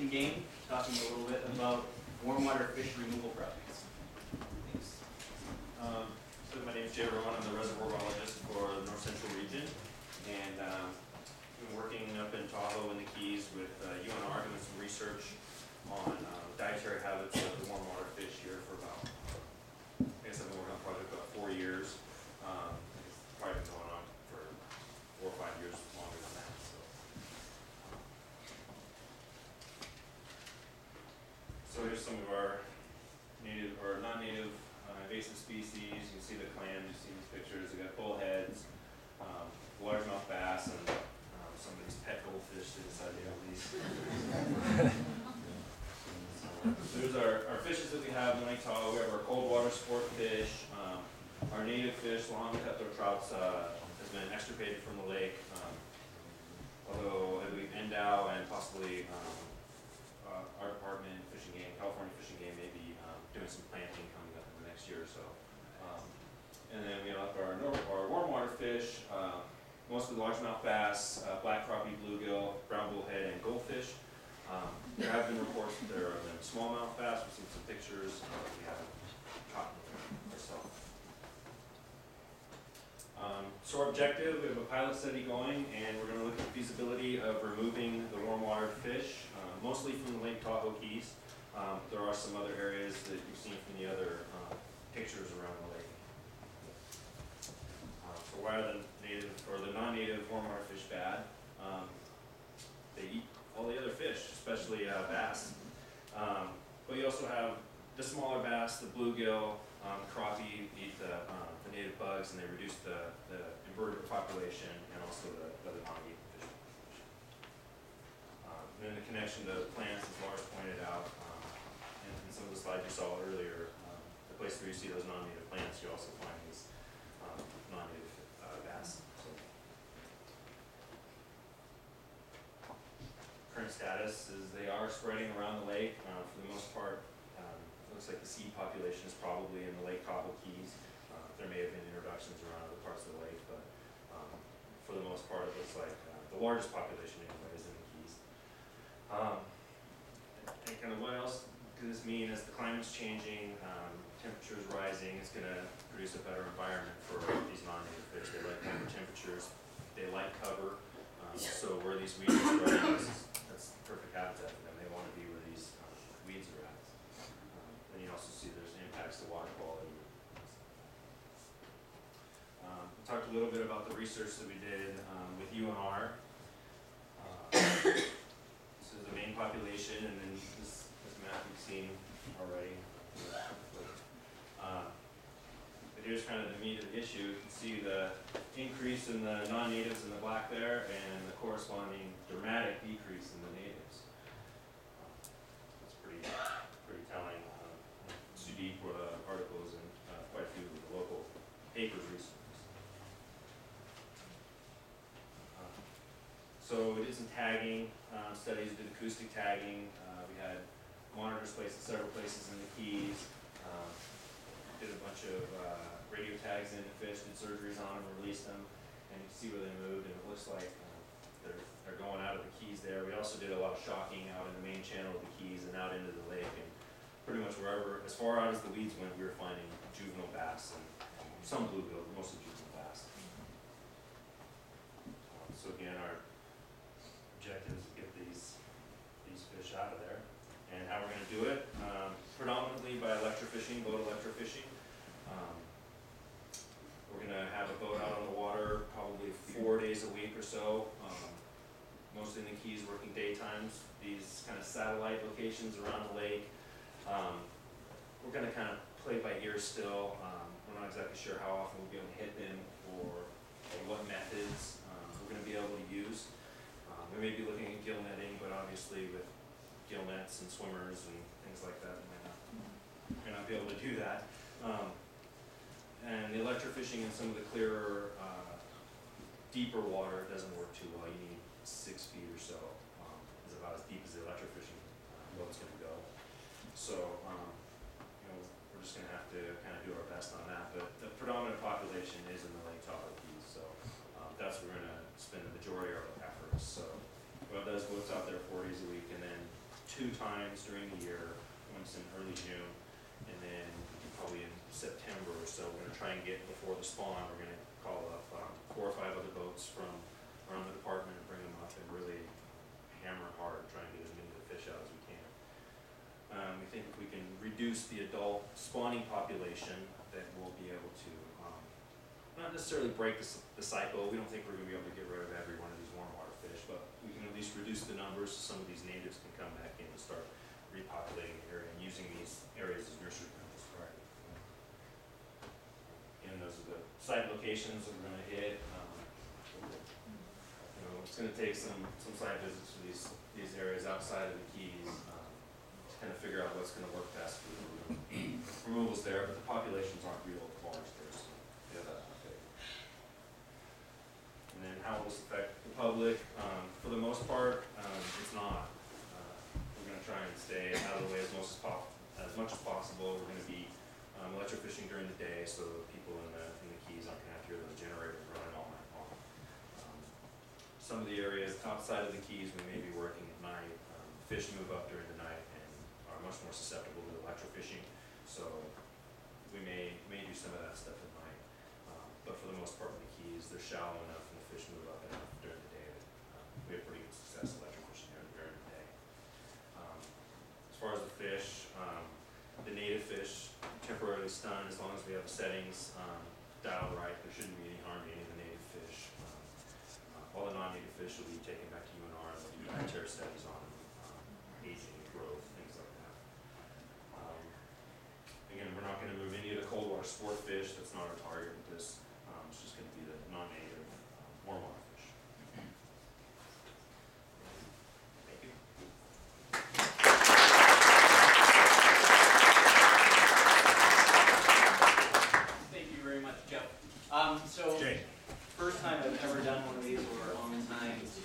Fishing Game, talking a little bit about warm water fish removal projects. Thanks. So my name is Rowan. I'm the reservoir biologist for the North Central region, and been working up in Tahoe in the Keys with UNR doing some research on dietary habits of the warm water fish here for about, I guess I've been working on the project about 4 years. It's probably been going on for 4 or 5 years longer than that. So here's some of our native or non-native invasive species. You can see the clams, you see these pictures. They got bullheads, largemouth bass, and somebody's pet goldfish they decided to release. So there's our fishes that we have in Lake Tahoe. We have our cold water sport fish. Our native fish, long cutthroat trouts, has been extirpated from the lake. Although I believe NDOW and possibly our department, Fishing Game, California Fishing Game, may be doing some planting coming up in the next year or so. And then we have our warm water fish, mostly largemouth bass, black crappie, bluegill, brown bullhead, and goldfish. There have been reports that there have been smallmouth bass. We've seen some pictures. We haven't caught them ourselves. So our objective, we have a pilot study going, and we're going to look at the feasibility of removing the warm water fish, mostly from the Lake Tahoe Keys. There are some other areas that you've seen from the other pictures around the lake. So why are the native or the non-native warm water fish bad? They eat all the other fish, especially bass. But you also have the smaller bass, the bluegill, crappie eat the native bugs, and they reduce the invertebrate population and also the other non-native fish population. And then the connection to plants, as Lars pointed out, in some of the slides you saw earlier, the place where you see those non-native plants, you also find these non-native bass. So, current status is they are spreading around the lake. For the most part, it looks like the seed population is probably in the Lake Tahoe Keys. There may have been introductions around other parts of the lake, but for the most part, it looks like the largest population anyway is in the Keys. And kind of what else does this mean? As the climate's changing, temperatures rising, it's going to produce a better environment for these non-native fish. They like warmer temperatures, they like cover. So where these weeds are growing, that's the perfect habitat for them. They want to be where these weeds are at. Then you also see there's impacts to water quality. We talked a little bit about the research that we did with UNR. This is the main population, and then this map you've seen already. But here's kind of the meat of the issue. You can see the increase in the non-natives in the black there, and the corresponding dramatic decrease in the natives. That's pretty telling. It's too deep for the articles and quite a few of the local papers recently. So we did some tagging studies, we did acoustic tagging. We had monitors placed at several places in the Keys. Did a bunch of radio tags in the fish, did surgeries on them, released them, and you can see where they moved, and it looks like they're going out of the Keys there. We also did a lot of shocking out in the main channel of the Keys and out into the lake, and pretty much wherever, as far out as the weeds went, we were finding juvenile bass and some bluegill, mostly juvenile bass. So again, our objective is to get these fish out of there. And how we're going to do it, predominantly by electrofishing, boat electrofishing. We're going to have a boat out on the water probably 4 days a week or so, mostly in the Keys, working daytimes. These kind of satellite locations around the lake. We're going to kind of play by ear still. We're not exactly sure how often we'll be able to hit them or what methods we're going to be able to use. We may be looking at gill netting, but obviously with gill nets and swimmers and things like that, we may not be able to do that. And the electrofishing in some of the clearer, deeper water doesn't work too well. You need 6 feet or so. It's about as deep as the electrofishing boat's going to go. So, we're just going to have to kind of do our best on that. But the predominant population is in the Lake Tahoe Keys, so that's where we're going to spend the majority of our efforts. So, we have those boats out there 4 days a week, and then 2 times during the year, once in early June, and then probably in September or so, we're gonna try and get before the spawn, we're gonna call up 4 or 5 other boats from around the department and bring them up and really hammer hard, trying to get as many of the fish out as we can. We think if we can reduce the adult spawning population, that we'll be able to not necessarily break the cycle. We don't think we're going to be able to get rid of every one of these warm water fish, but we can at least reduce the numbers so some of these natives can come back in and start repopulating the area and using these areas as nursery grounds. Right. And those are the site locations that we're going to hit. It's going to take some site visits to these areas outside of the keys to kind of figure out what's going to work best for the removals there, but the populations aren't real large there, so yeah, that's not big. And then how will this affect the public? For the most part, it's not. We're going to try and stay out of the way as much as possible. We're going to be electrofishing during the day, so people in the keys aren't going to have to hear those generators running all night long. Some of the areas outside of the keys we may be working at night. Fish move up during the night and are much more susceptible to electrofishing, so we may do some of that stuff at night. But for the most part in the keys, they're shallow enough and the fish move up enough during the day that we have pretty good success electrofishing during the day. As far as the fish, the native fish temporarily stun as long as we have the settings dialed right. There shouldn't be any harm to any of the native fish. All the non-native fish will be taken back to UNR and they'll do dietary studies on them, aging, growth, things like that. Again, we're not going to move any of the cold water sport fish. That's not our target with this. It's just going to be the non-native warm water fish. Thank you. Thank you very much, Jeff. So, Jay. first time I've ever done one of these, or on time